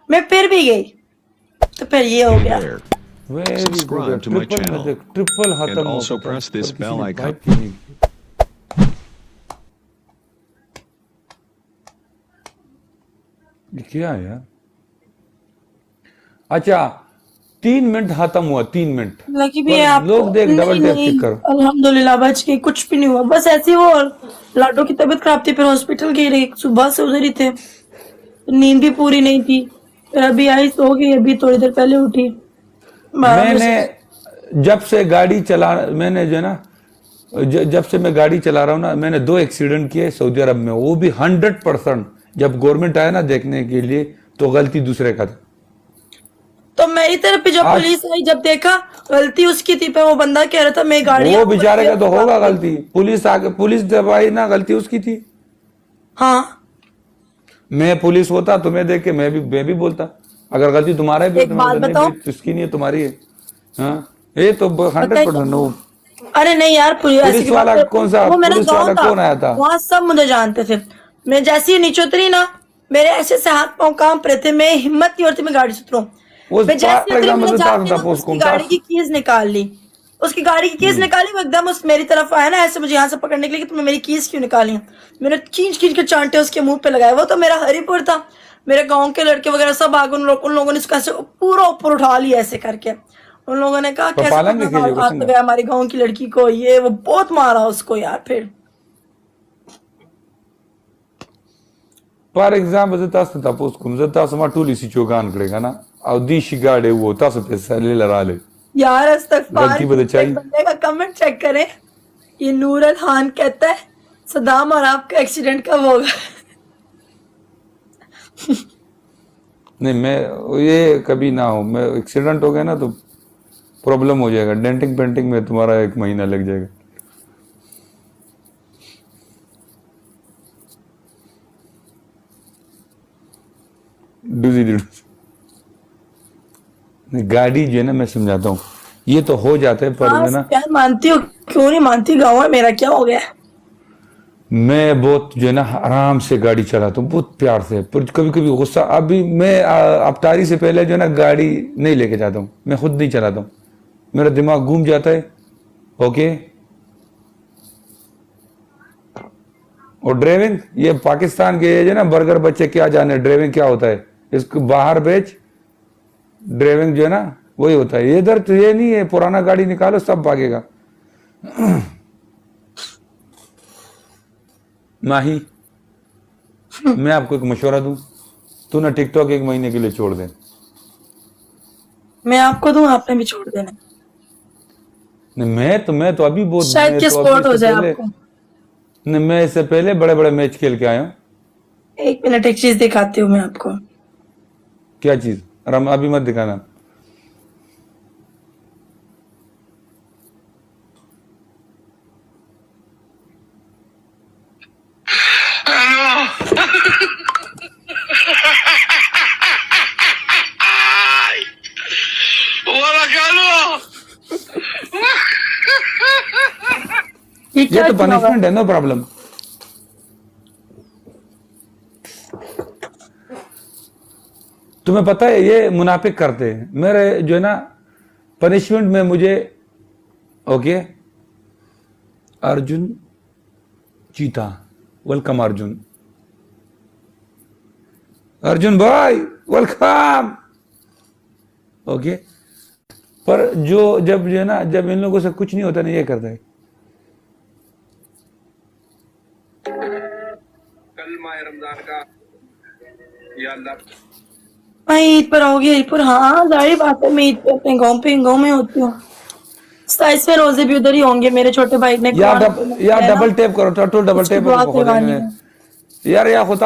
मैं फिर भी गई, तो फिर ये हो गया। there. Very good. Subscribe to my triple में channel देख, ट्रिपल and खत्म हो also सकता है, press पर this किसी bell ने icon. बाइट क्यों नहीं की? ये क्या है यार? अच्छा 3 मिनट खत्म हुआ, 3 मिनट। लकी भी पर है आपको? लोग देख डबल नहीं टैप नहीं, चेक करो। अल्हम्दुलिल्लाह बच गई, कुछ भी नहीं हुआ। बस ऐसे ही वो लाडो की तबीयत खराब थी, फिर हॉस्पिटल गई रही, सुबह से उधर ही थे, नींद भी पूरी नहीं थी। फिर अभी आई, सो गई, अभी थोड़ी देर पहले उठी 12 मैंने बजे। जब से गाड़ी चला, मैंने जो है ना, जब से मैं गाड़ी चला रहा हूँ ना, मैंने 2 एक्सीडेंट किए सऊदी अरब में, वो भी 100%। जब गवर्नमेंट आया ना देखने के लिए, तो गलती दूसरे का था। तो मेरी तरफ भी जब आज पुलिस आई, जब देखा गलती उसकी थी, पे वो बंदा कह रहा था मैं गाड़ी वो बेचारे का तो होगा गलती, पुलिस आके, पुलिस जब आई ना, गलती उसकी थी। हाँ, मैं पुलिस होता तुम्हें देख के मैं भी बोलता, अगर गलती तुम्हारा भी एक बात नहीं बताओ, भाई, इसकी नहीं है, तुम्हारी है। हाँ, ये तो पता है 100% वो क्या? अरे नहीं यार, ऐसी पुलिस की बात वाला करती कौन हूँ। सा, वो मेरा पुलिस गांव वाला था, कौन आया था? वहां सब मुझे जानते थे। मैं जैसे ही नीचे उतरी ना, मेरे ऐसे से हाथ पांव कांप रहे थे, मैं हिम्मत नहीं हो रही थी मैं गाड़ी से उतरूं। उस मैं जैसे ही फॉर उतरी, एग्जाम्पल मैंने तो जाके था ना पोस्ट उसकी कौन गाड़ी था। की कीज निकाल ली। उसकी गाड़ी की कीज निकाली, वो एकदम उस मेरी तरफ आया ना, ऐसे मुझे यहाँ से पकड़ने के लिए कि तुमने मेरी कीज क्यों निकाली। मैंने खींच खींच के चांटे उसके मुंह पे लगाए। वो तो मेरा हरिपुर था, मेरे गांव के लड़के वगैरह सब आगे, उन लोगों ने इसको ऐसे पूरा ऊपर उठा लिया ऐसे करके। उन लोगों ने कहा पर कैसे पालन भी तुमने कीजिए कुछ हाथ ना। लगाया हमारी गांव की लड़की को, ये वो बहुत मारा उसको यार। फिर Par exemplu, de asta te-a pus cum, de asta ma tuli si ciogan, cred că na, au di și gade वो, ta să pe salele rale. यार इस्तगफार, गलती बदे एक चाहिए। बंदे का कमेंट चेक करें। ये नूरल खान कहता है सदाम और आपका एक्सीडेंट कब होगा? नहीं मैं ये कभी ना हो, मैं एक्सीडेंट हो गया ना तो प्रॉब्लम हो जाएगा, डेंटिंग पेंटिंग में तुम्हारा 1 महीना लग जाएगा। डूजी गाड़ी जो है ना, मैं समझाता हूँ, ये तो हो जाता है, पर जो हाँ है ना, यार, मानती हो क्यों नहीं मानती? गाँव है मेरा, क्या हो गया? मैं बहुत जो है ना आराम से गाड़ी चलाता हूँ, बहुत प्यार से, पर कभी कभी गुस्सा। अभी मैं अफ्तारी से पहले जो है ना गाड़ी नहीं लेके जाता हूँ, मैं खुद नहीं चलाता हूँ, मेरा दिमाग घूम जाता है। ओके, और ड्राइविंग, ये पाकिस्तान के जो है ना बर्गर बच्चे क्या जाने ड्राइविंग क्या होता है, इसको बाहर बेच, ड्राइविंग जो है ना वही होता है। इधर तो ये नहीं है, पुराना गाड़ी निकालो सब भागेगा। माही, मैं आपको एक मशवरा दूं, तू ना टिकटॉक 1 महीने के लिए छोड़ दे। मैं आपको दूं, आपने भी छोड़ देना, नहीं मैं तो अभी बहुत, शायद मैं कि तो अभी स्पॉट हो इससे जाए पहले, आपको। नहीं मैं इससे पहले बड़े बड़े मैच खेल के आया हूँ। 1 मिनट, एक चीज दिखाती हूँ मैं आपको। क्या चीज? अभी मत दिखाना। ये ये क्या तो किया होगा? पनिशमेंट है, नो प्रॉब्लम। तुम्हें पता है ये मुनाफिक करते हैं, मेरे जो है ना पनिशमेंट में मुझे, ओके, अर्जुन चीता, वेलकम अर्जुन, अर्जुन भाई वेलकम। ओके, पर जो जब जो है ना, जब इन लोगों से कुछ नहीं होता ना, ये करता है। कल माह रमजान का या अल्लाह मैं ईद पर आओगी? ईद पर, हाँ जाहिर बात है, मैं ईद पे अपने गाँव में होती हूँ। 27वें रोजे भी उधर ही होंगे। मेरे छोटे भाई ने या डबल टैप करो, टोटल डबल उसकी टैप दुआ को करवानी खोदेने है। यार, या खुद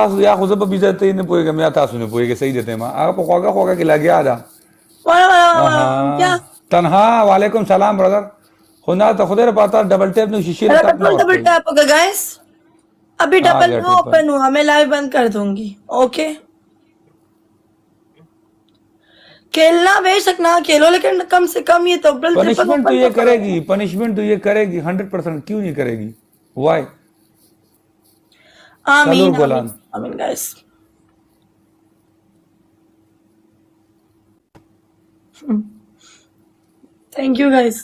पर बीजा ते ने पोएगा, मैं था सुने पोएगा, सही देते हैं। आप खोगा के लगे आ जा। क्या तनहा, वालेकुम सलाम ब्रदर। खुदा तो खुदे पाता डबल टैप ने शीशे मेरा कंट्रोल डबल टैप होगा गाइस। अभी आ डबल गया, में ओपन हुआ, मैं लाइव बंद कर दूंगी। ओके, खेलना बेशक ना खेलो, लेकिन कम से कम ये तो पनिशमेंट तो ये करेगी, पनिशमेंट तो ये करेगी 100%, क्यों नहीं करेगी? वाई? आमीन गोलान। आमीन guys. Thank you guys.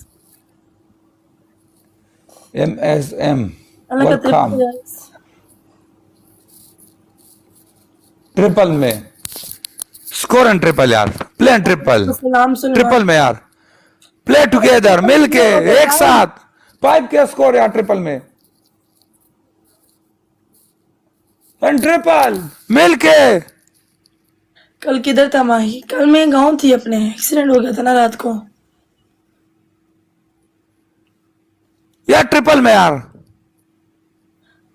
MSM अल्लाह का वेलकम ट्रिपल गाइस। ट्रिपल में स्कोर एंड ट्रिपल यार, प्ले एंड ट्रिपल, सलाम सुलेमान। ट्रिपल में यार, प्ले टुगेदर मिलके एक साथ 5 के स्कोर यार ट्रिपल में एंड ट्रिपल मिलके। कल किधर था माही? कल मैं गाँव थी अपने, एक्सीडेंट हो गया था ना रात को। यार ट्रिपल में यार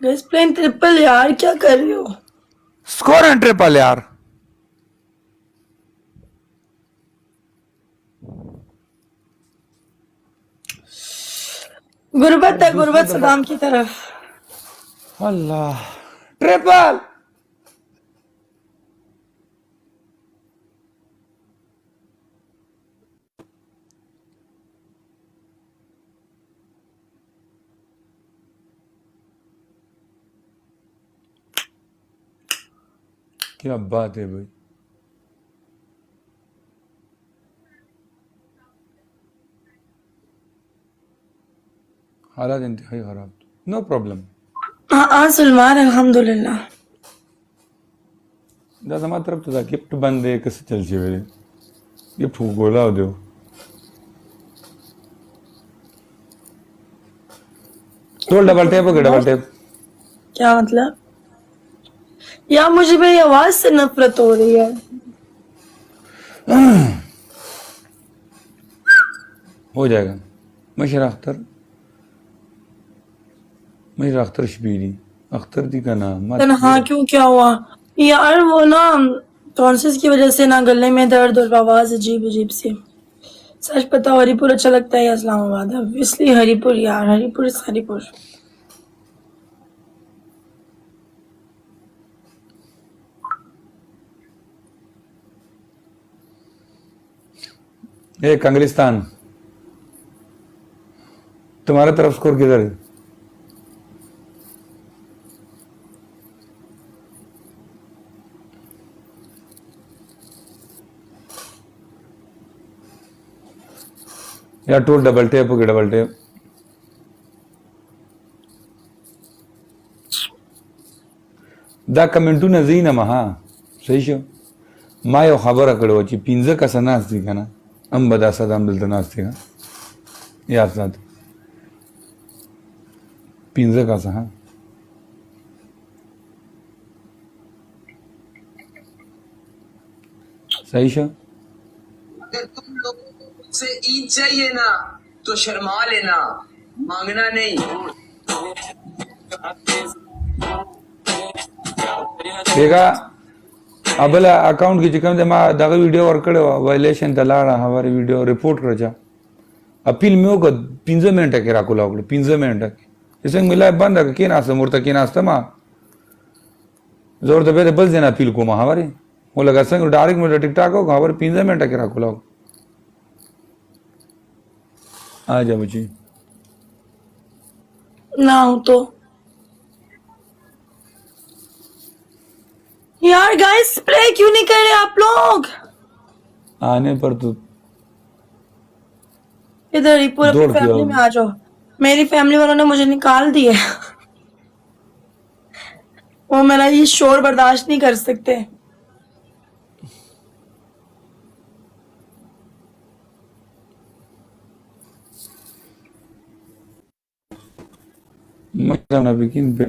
गाइस प्लेन ट्रिपल यार, क्या कर रहे हो? स्कोर एंड ट्रिपल यार। गुर्बत है, गुर्बत सदाम की तरफ। अल्लाह ट्रिपल। क्या बात है भाई, हालात इंतहाई खराब। No problem. हाँ सलमान अल्हम्दुलिल्लाह। दादा हमारी तरफ तो गिफ्ट बंद है, कैसे चल वे गिफ्ट गोला हो दो। तो डबल टैप हो गया, डबल टैप। क्या मतलब? यार मुझे मेरी आवाज से नफरत हो रही है। हो जाएगा। मशरा अख्तर, मशरा अख्तर शबीरी, अख्तर दी का नाम मत हाँ क्यों, क्या हुआ? यार वो ना टॉन्सिस की वजह से ना गले में दर्द और आवाज अजीब अजीब सी। सच पता हरिपुर अच्छा लगता है या इस्लामाबाद? ऑब्वियसली हरिपुर यार, हरिपुर इज हरिपुर। ए कंगलिस्तान, तुम्हारा तरफ स्कोर किधर है? या टू डबल टैप हो गया, डबल टैप। दा कमेंटू नजी ना महा सही शो मायो खबर अकड़ वची पिंज कसा नाचती का ना अंबदा सदाम दलता नाचती का यार साथ पिंज कसा। हाँ सही शो। अगर तुम लोगों से ईद चाहिए ना तो शर्मा लेना, मांगना नहीं। देखा अबला अकाउंट की चिकन मा दागा वीडियो वर्क करे वायलेशन तलाड़ा हमारे वीडियो रिपोर्ट कर जा अपील में होगा 15 मिनट के राखो लागलो 15 मिनट इसे मिला बंद है के नास्ता मूर्ता के नास्ता मा जोर दबे बस देना अपील को मा हमारे वो लगा संग डायरेक्ट में टिकटॉक हो हमारे 15 मिनट के राखो लागो आ जा बच्ची ना हूं तो यार गाइस प्ले क्यों नहीं कर रहे आप लोग? आने पर तो इधर ही पूरा दौड़ के फैमिली आओ। में आ जाओ। मेरी फैमिली वालों ने मुझे निकाल दिए। वो मेरा ये शोर बर्दाश्त नहीं कर सकते। मतलब नबीकिन पे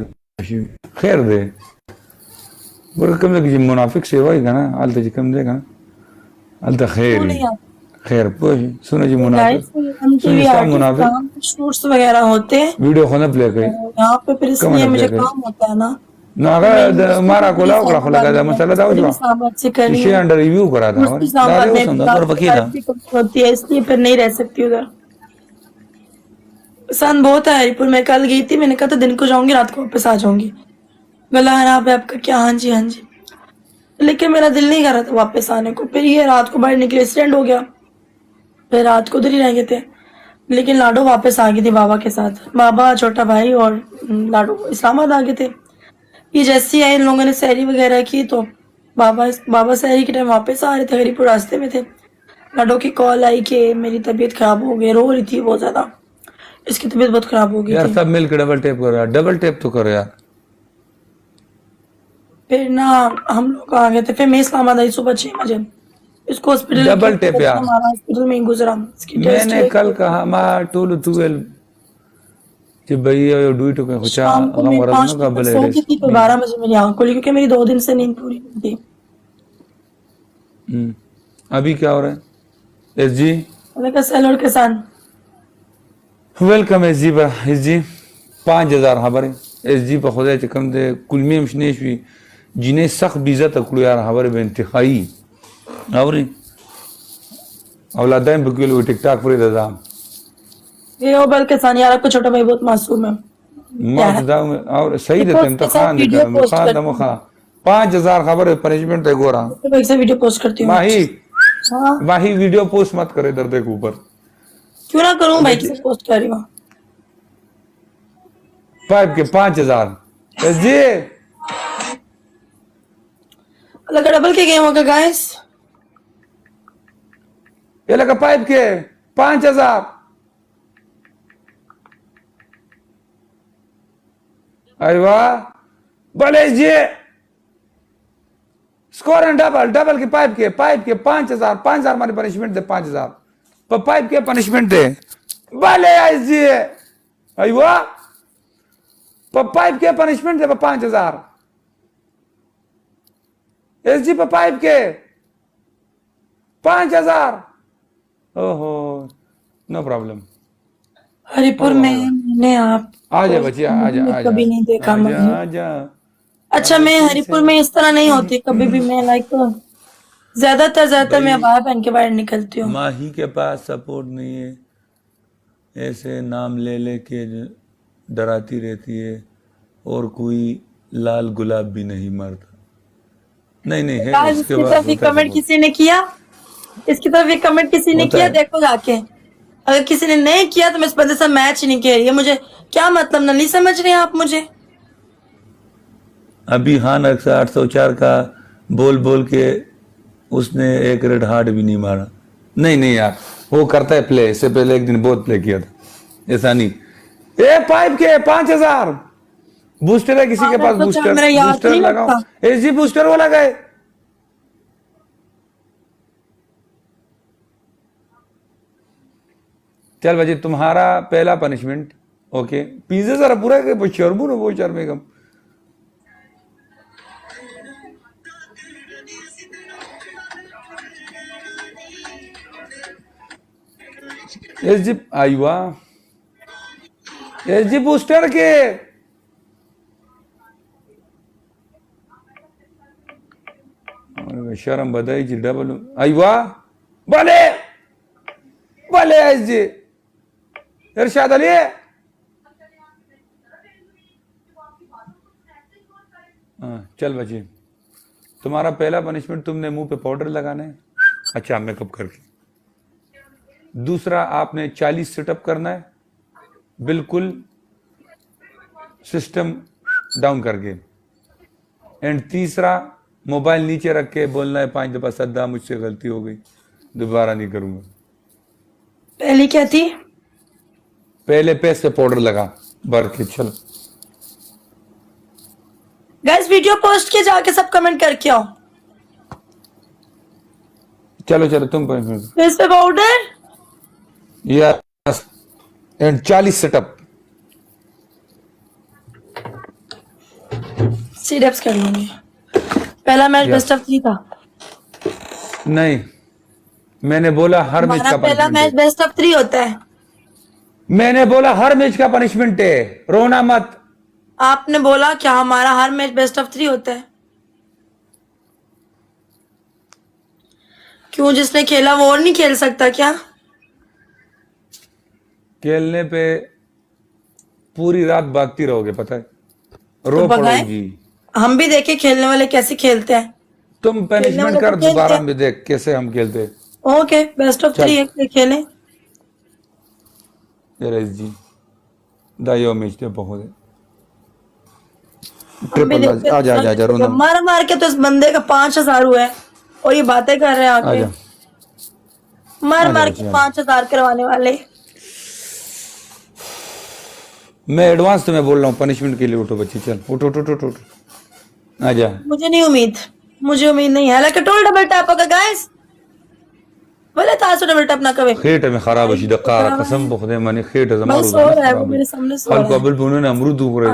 खैर दे वर कम लग जी मुनाफिक सेवा ही ना आल तज कम देगा आल त खैर क्यों नहीं आते? खैर पोश सुनो जी गाइस मुनाफिक सुनो सब मुनाफिक शूट्स वगैरह होते हैं वीडियो खोना प्ले कर यहाँ पे, फिर कम इसलिए ना मुझे play कर काम होता है ना। नागा मारा कोला ओकड़ा खोला का मसाला दाव जो सामत से करनी इसे अंडर रिव्यू करा था और दारे वो सुंदर पर वकील होती है, इसलिए फिर नहीं रह सकती उधर। पसंद बहुत है हरिपुर। मैं कल गई थी, मैंने कहा था दिन को जाऊंगी रात को वापस आ जाऊंगी। गला खराब है आपका क्या? हाँ जी हाँ जी। लेकिन मेरा दिल नहीं कर रहा था वापस आने को। फिर ये रात को बाहर निकले, एक्सीडेंट हो गया, फिर रात को उधर ही रह गए थे। लेकिन लाडो वापस आ गई थी बाबा के साथ। बाबा, छोटा भाई और लाडो इस्लामाबाद आ गए थे। ये जैसे ही आए इन लोगों ने सहरी वगैरह की तो बाबा सहरी के टाइम वापस आ रहे थे, हरिपुर रास्ते में थे। लाडो की कॉल आई कि मेरी तबीयत खराब हो गई, रो रही थी बहुत ज्यादा, इसकी तबीयत बहुत खराब हो गई यार थी। सब मिलकर डबल टैप करो यार, डबल टैप तो करो यार। फिर ना हम लोग आ गए थे, फिर मैं इस्लामाबाद आई सुबह 6 बजे, इसको हॉस्पिटल डबल टैप यार। हमारा हॉस्पिटल में ही गुजरा, इसकी टेस्ट मैंने कल कहा मा टूल तुगल कि भैया ये डूइट को खुचा शाम को हम मैं गरज 5 न बजे का तक बले सो रेस की थी, फिर 12 बजे मेरी आंख खुली क्योंकि मेरी 2 दिन से नींद पूरी नहीं थी। अभी क्या हो रहा है एस जी? मैंने कहा सैलड के साथ वेलकम एस जी बा एस जी 5000 खबर एस जी पर खुदा चकम दे कुल में मशने शवी जिन्हें सख्त बीजा तकड़ो यार खबर बे इंतखाई और औलादाइन बकिल वो टिकटॉक पर दादा ये ओ बल के साथ यार, आपका छोटा भाई बहुत मासूम है। मां दाव में और सही देखो, देते उसके साथ इम्तिहान वीडियो देकर पोस्ट मुखा करती दमुखा 5000 खबर पनिशमेंट है गोरा तो मैं एक से वीडियो पोस्ट करती हूँ। माही हाँ माही वीडियो पोस्ट मत करे दर्द के ऊपर क्यों ना करूँ भाई, किसे पोस्ट कर रही हूँ। पाइप के 5000 एस जी लगा डबल के गेम होगा गाइस। ये लगा पाइप के 5000 अरे वाह बोले जी स्कोर एंड डबल डबल के पाइप के 5000 5000 मारी पनिशमेंट दे 5000 पर पाइप के पनिशमेंट दे बोले आई जी अरे वाह पर पाइप के पनिशमेंट दे 5000 एस जी पर पाइप के 5000 ओहो नो प्रॉब्लम हरिपुर में मैंने आप आजा बचिया आजा आजा कभी नहीं देखा आजा मैंने। आजा अच्छा मैं हरिपुर में इस तरह नहीं होती कभी भी, मैं लाइक ज्यादातर मैं बाहर पहन के बाहर निकलती हूँ। माही के पास सपोर्ट नहीं है, ऐसे नाम ले लेके डराती रहती है और कोई लाल गुलाब भी नहीं मरता। नहीं नहीं है गाइस उसके इसकी बाद तरफ ये होता कमेंट support। किसी ने किया, इसकी तरफ ये कमेंट किसी ने होता किया है। देखो जाके, अगर किसी ने नहीं किया तो मैं इस बंदे से मैच ही नहीं कह रही है। मुझे क्या मतलब, नहीं समझ रहे हैं आप मुझे। अभी खान अक्सर 804 का बोल बोल के उसने एक रेड हार्ट भी नहीं मारा। नहीं नहीं यार वो करता है प्ले, इससे पहले एक दिन बहुत प्ले किया था, ऐसा नहीं। ए पाइप के 5000 बूस्टर है किसी के पास? तो बूस्टर मेरा याद बूस्टर नहीं लगाओ, लगता। एस जी बूस्टर वाला गए। चल बजे तुम्हारा पहला पनिशमेंट ओके पिज्जा जरा पूरा के शर्मू ना वो शर्मे कम एस जी आयुआ एस जी बूस्टर के शर्म बधाई जी डबल आयुआ भले भले एस जी इरशाद अली हाँ चल बच्चे तुम्हारा पहला पनिशमेंट तुमने मुंह पे पाउडर लगाना है, अच्छा मेकअप करके। दूसरा आपने 40 सेटअप करना है बिल्कुल सिस्टम डाउन करके। एंड तीसरा मोबाइल नीचे रख के बोलना है 5 दफा सद्दा मुझसे गलती हो गई दोबारा नहीं करूंगा। पहली क्या थी? पहले पैस पे पाउडर लगा भर के। चलो गाइस वीडियो पोस्ट किए जाके सब कमेंट करके आओ। चलो चलो तुम पनिशमेंट फेस पे पाउडर, यस एंड 40 सेटअप। सीडप्स कर लूंगी। पहला मैच Yes. बेस्ट ऑफ 3 था। नहीं मैंने बोला हर मैच हमारा का पहला पनिशमेंट मैच है। बेस्ट ऑफ 3 होता है। मैंने बोला हर मैच का पनिशमेंट है, रोना मत। आपने बोला क्या हमारा हर मैच बेस्ट ऑफ 3 होता है? क्यों, जिसने खेला वो और नहीं खेल सकता क्या? खेलने पे पूरी रात भागती रहोगे पता है, रो भगाए? पड़ोगी। हम भी देखे खेलने वाले कैसे खेलते हैं। तुम पनिशमेंट वाले कर तो खेलते दोबारा हैं। में देख कैसे हम खेलते हैं। ओके बेस्ट ऑफ 3 खेले। जी दाइयो मैच दे बहुत हम भी ट्रिपल देखते आ जा आ जा आ जा रोना मार मार के तो इस बंदे का 5000 हुआ है और ये बातें कर रहे हैं आ आके। जा मार मार के 5,000 करवाने वाले। मैं एडवांस तुम्हें बोल रहा हूँ पनिशमेंट के लिए। उठो बच्ची, चल उठो उठो उठो उठो, आजा। मुझे नहीं उम्मीद, मुझे उम्मीद नहीं है। लाइक टोल डबल टैप होगा गाइस, बोले तासो डबल टैप ना कवे खेट में खराब है दक्का कसम बखुदे मनी खेट भाई जमारू सो रहा है वो मेरे सामने सो हल रहा है। कबल बुने ना अमरूद दूर